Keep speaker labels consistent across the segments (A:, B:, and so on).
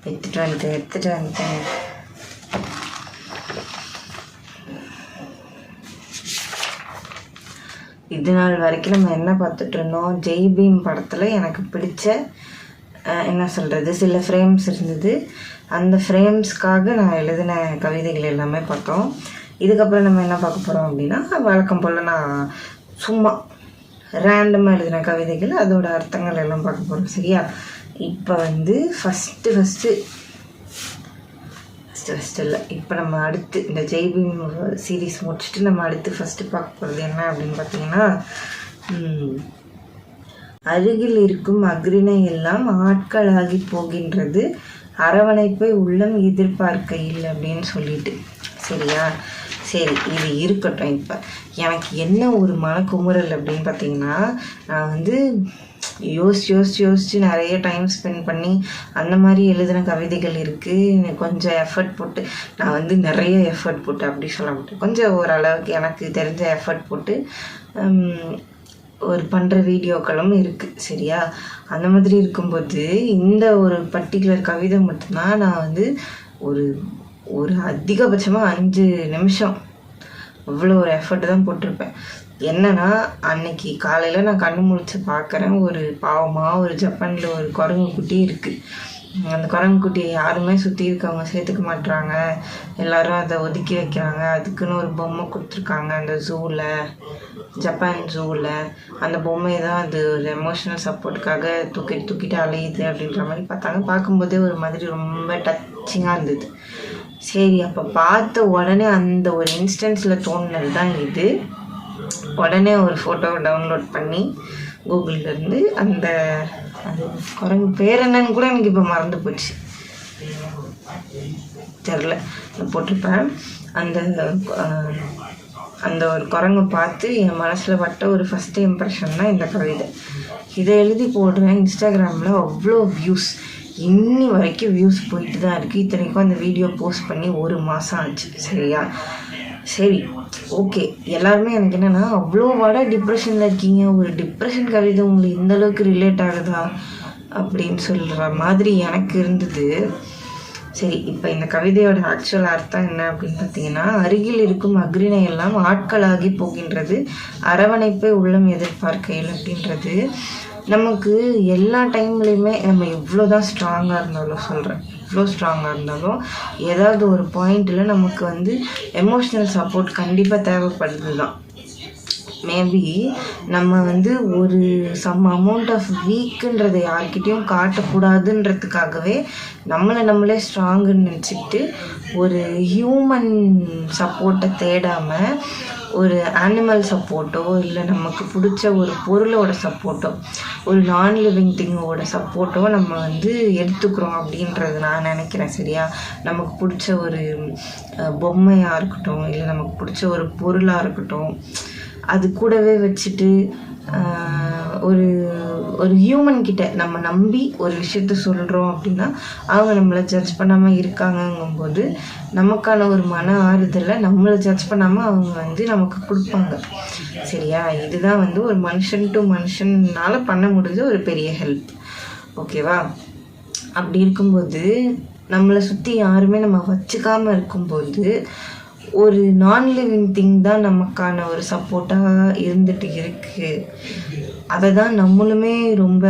A: எடுத்துட்டு வந்துட்டேன். இது நாள் வரைக்கும் நம்ம என்ன பார்த்துட்டு இருந்தோம், ஜெய் பீம் படத்தில் எனக்கு பிடிச்ச என்ன சொல்கிறது சில ஃப்ரேம்ஸ் இருந்தது. அந்த ஃப்ரேம்ஸ்க்காக நான் எழுதின கவிதைகள் எல்லாமே பார்த்தோம். இதுக்கப்புறம் நம்ம என்ன பார்க்க போகிறோம் அப்படின்னா, வழக்கம் போல் நான் சும்மா ரேண்டமாக எழுதின கவிதைகள், அதோட அர்த்தங்கள் எல்லாம் பார்க்க போகிறோம். சரியா? இப்போ வந்து ஃபஸ்ட்டு இல்லை, இப்போ நம்ம அடுத்து இந்த ஜெய்பீம் சீரீஸ் முடிச்சுட்டு நம்ம அடுத்து ஃபஸ்ட்டு பார்க்க போகிறது என்ன அப்படின்னு பார்த்தீங்கன்னா, அருகில் இருக்கும் அக்ரிணை எல்லாம் ஆட்களாகி போகின்றது, அரவணைப்பை உள்ளம் எதிர்பார்க்கையில் அப்படின்னு சொல்லிட்டு. சரியா? சரி, இது இருக்கட்டும். இப்போ எனக்கு என்ன ஒரு மனக்குமுறல் அப்படின்னு பார்த்தீங்கன்னா, நான் வந்து யோசிச்சு நிறைய டைம் ஸ்பெண்ட் பண்ணி அந்த மாதிரி எழுதின கவிதைகள் இருக்குது. கொஞ்சம் எஃபர்ட் போட்டு, நான் வந்து நிறைய எஃபர்ட் போட்டு அப்படி சொல்ல மாட்டேன், கொஞ்சம் ஓரளவுக்கு எனக்கு தெரிஞ்ச எஃபர்ட் போட்டு ஒரு பண்ணுற வீடியோக்களும் இருக்குது. சரியா? அந்த மாதிரி இருக்கும்போது இந்த ஒரு பர்டிகுலர் கவிதை மட்டும்தான் நான் வந்து ஒரு அதிகபட்சமாக 5 நிமிஷம் அவ்வளோ ஒரு எஃபர்ட் தான் போட்டிருப்பேன். என்னன்னா, அன்னைக்கு காலையில் நான் கண்ணு முழிச்சு பார்க்குறேன், ஒரு பாவமாக ஒரு ஜப்பானில் ஒரு குரங்கு குட்டி இருக்குது. அந்த குரங்கு குட்டியை யாருமே சுற்றி இருக்கவங்க சேர்த்துக்க மாட்டுறாங்க, எல்லோரும் அதை ஒதுக்கி வைக்கிறாங்க. அதுக்குன்னு ஒரு பொம்மை கொடுத்துருக்காங்க அந்த ஜூவில், ஜப்பான் ஜூவில். அந்த பொம்மையை தான் அது ஒரு எமோஷனல் சப்போர்ட்டுக்காக தூக்கிட்டு அலையுது அப்படின்ற மாதிரி பார்க்கும்போதே ஒரு மாதிரி ரொம்ப டச்சிங்காக இருந்தது. சரி, அப்போ பார்த்த உடனே அந்த ஒரு இன்ஸ்டன்ஸில் தோணுனது தான் இது. உடனே ஒரு ஃபோட்டோவை டவுன்லோட் பண்ணி கூகுள்லேருந்து அந்த குரங்கு பேர் என்னன்னு கூட எனக்கு இப்போ மறந்து போச்சு, தெரில, போட்டிருப்பேன். அந்த ஒரு குரங்கை பார்த்து என் மனசில் பட்ட ஒரு ஃபஸ்ட்டு இம்ப்ரெஷன் தான் இந்த கவிதை. இதை எழுதி போடுறேன். இன்ஸ்டாகிராமில் அவ்வளோ வியூஸ், இன்னி வரைக்கும் வியூஸ் போயிட்டு தான் இருக்குது. இத்தனைக்கும் அந்த வீடியோ போஸ்ட் பண்ணி 1 மாதம் ஆச்சு. சரியா? சரி, ஓகே. எல்லாருமே எனக்கு என்னென்னா, அவ்வளோ டிப்ரெஷனில் இருக்கீங்க, ஒரு டிப்ரெஷன் கவிதை உங்களுக்கு இந்தளவுக்கு ரிலேட் ஆகுதா அப்படின்னு சொல்கிற மாதிரி எனக்கு இருந்தது. சரி, இப்போ இந்த கவிதையோட ஆக்சுவல் அர்த்தம் என்ன அப்படின்னு பார்த்தீங்கன்னா, அருகில் இருக்கும் அக்ரிணை எல்லாம் ஆட்களாகி போகின்றது, அரவணைப்பை உள்ளம் எதிர்பார்க்கையில் அப்படின்றது. நமக்கு எல்லா டைம்லேயுமே நம்ம எவ்வளோ தான் ஸ்ட்ராங்காக இருந்தாலும், சொல்கிறேன், எவ்வளோ ஸ்ட்ராங்காக இருந்தாலும் ஏதாவது ஒரு பாயிண்டில் நமக்கு வந்து எமோஷ்னல் சப்போர்ட் கண்டிப்பாக தேவைப்படுது தான். மேபி நம்ம வந்து ஒரு சம் அமௌண்ட் ஆஃப் வீக்குன்றதை யார்கிட்டையும் காட்டக்கூடாதுன்றதுக்காகவே நம்மளே ஸ்ட்ராங்குன்னு நினச்சிக்கிட்டு ஒரு ஹியூமன் சப்போர்ட்டை தேடாமல் ஒரு அனிமல் சப்போர்ட்டோ இல்லை நமக்கு பிடிச்ச ஒரு பொருளோட சப்போர்ட்டோ ஒரு நான் லிவிங் திங்கோட சப்போர்ட்டோ நம்ம வந்து எடுத்துக்கிறோம் அப்படின்றது நான் நினைக்கிறேன். சரியா? நமக்கு பிடிச்ச ஒரு பொம்மையாக இருக்கட்டும், இல்லை நமக்கு பிடிச்ச ஒரு பொருளாக இருக்கட்டும், அது கூடவே வச்சுட்டு ஒரு ஹியூமன் கிட்ட நம்ம நம்பி ஒரு விஷயத்த சொல்கிறோம் அப்படின்னா அவங்க நம்மளை ஜட்ஜ் பண்ணாமல் இருக்காங்கங்கும்போது நமக்கான ஒரு மன ஆறுதலை நம்மளை ஜட்ஜ் பண்ணாமல் அவங்க வந்து நமக்கு கொடுப்பாங்க. சரியா? இதுதான் வந்து ஒரு மனுஷன் டு மனுஷனால் பண்ண முடிஞ்ச ஒரு பெரிய ஹெல்ப். ஓகேவா? அப்படி இருக்கும்போது நம்மளை சுற்றி யாருமே நம்ம வச்சுக்காமல் இருக்கும்போது ஒரு நான் லிவிங் திங் தான் நமக்கான ஒரு சப்போர்ட்டாக இருந்துட்டு இருக்குது. அதை தான் நம்மளுமே ரொம்ப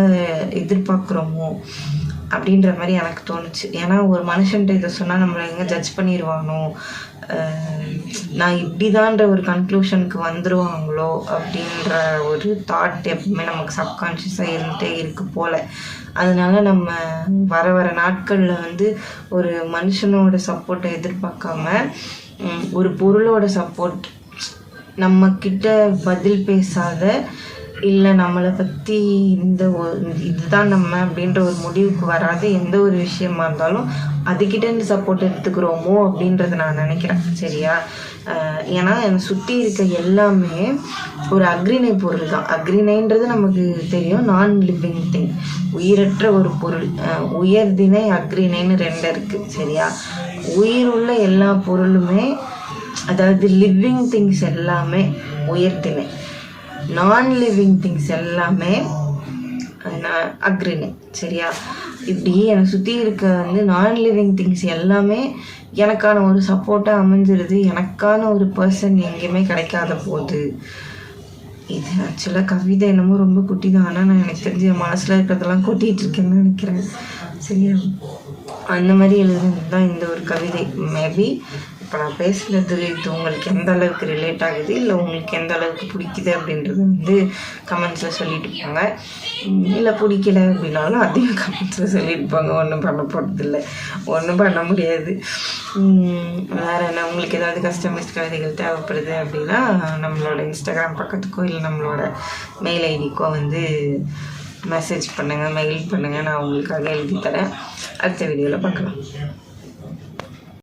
A: எதிர்பார்க்குறோமோ அப்படின்ற மாதிரி எனக்கு தோணுச்சு. ஏன்னா ஒரு மனுஷன்ட்ட இதை சொன்னால் நம்மளை எங்கே ஜட்ஜ் பண்ணிடுவானோ, நான் இப்படிதான்ற ஒரு கன்க்ளூஷனுக்கு வந்துடுவாங்களோ அப்படின்ற ஒரு தாட் எப்பவுமே நமக்கு சப்கான்ஷியஸாக இருந்துகிட்டே இருக்கு போல். அதனால நம்ம வர நாட்களில் வந்து ஒரு மனுஷனோட சப்போர்ட்டை எதிர்பார்க்காம ஒரு பொருளோட சப்போர்ட், நம்மக்கிட்ட பதில் பேசாத, இல்லை நம்மளை பற்றி இதுதான் நம்ம அப்படின்ற ஒரு முடிவுக்கு வராது எந்த ஒரு விஷயமா இருந்தாலும் அதுக்கிட்டேருந்து சப்போர்ட் எடுத்துக்கிறோமோ அப்படின்றத நான் நினைக்கிறேன். சரியா? ஏன்னா என்னை சுற்றி இருக்க எல்லாமே ஒரு அக்ரிணை பொருள் தான். அக்ரிணைன்றது நமக்கு தெரியும், நான் லிவிங் திங், உயிரற்ற ஒரு பொருள். உயர்திணை அக்ரிணைன்னு 2 இருக்குது. சரியா? உயிருள்ள எல்லா பொருளுமே, அதாவது லிவிங் திங்ஸ் எல்லாமே உயர்திணை, நான் லிவிங் திங்ஸ் எல்லாமே நான் அக்ரின்னு. சரியா? இப்படி என்னை சுற்றி இருக்க வந்து நான் லிவிங் திங்ஸ் எல்லாமே எனக்கான ஒரு சப்போர்ட்டாக அமைஞ்சிருது. எனக்கான ஒரு பர்சன் எங்கேயுமே கிடைக்காத போது இது ஆக்சுவலாக கவிதை என்னமோ ரொம்ப குட்டி தான். ஆனால் நான் எனக்கு தெரிஞ்ச என் மனசில் இருக்கிறதெல்லாம் கொட்டிகிட்டு இருக்கேன்னு நினைக்கிறேன். சரியா? அந்த மாதிரி எழுதுனது தான் இந்த ஒரு கவிதை. மேபி இப்போ நான் பேசுகிறது இது உங்களுக்கு எந்த அளவுக்கு ரிலேட் ஆகுது, இல்லை உங்களுக்கு எந்த அளவுக்கு பிடிக்குது அப்படின்றது வந்து கமெண்ட்ஸில் சொல்லிட்டு போங்க. இல்லை பிடிக்கல அப்படின்னாலும் அதையும் கமெண்ட்ஸில் சொல்லிட்டு போங்க. ஒன்றும் பண்ண போகிறதில்ல, ஒன்றும் பண்ண முடியாது. வேறு என்ன, உங்களுக்கு ஏதாவது கஸ்டமைஸ்ட் கவிதைகள் தேவைப்படுது அப்படின்னா நம்மளோட இன்ஸ்டாகிராம் பக்கத்துக்கோ இல்லை நம்மளோட மெயில் ஐடிக்கோ வந்து மெசேஜ் பண்ணுங்கள், மெயில் பண்ணுங்கள். நான் உங்களுக்காக எழுதி தரேன். அடுத்த வீடியோவில் பார்க்கலாம்.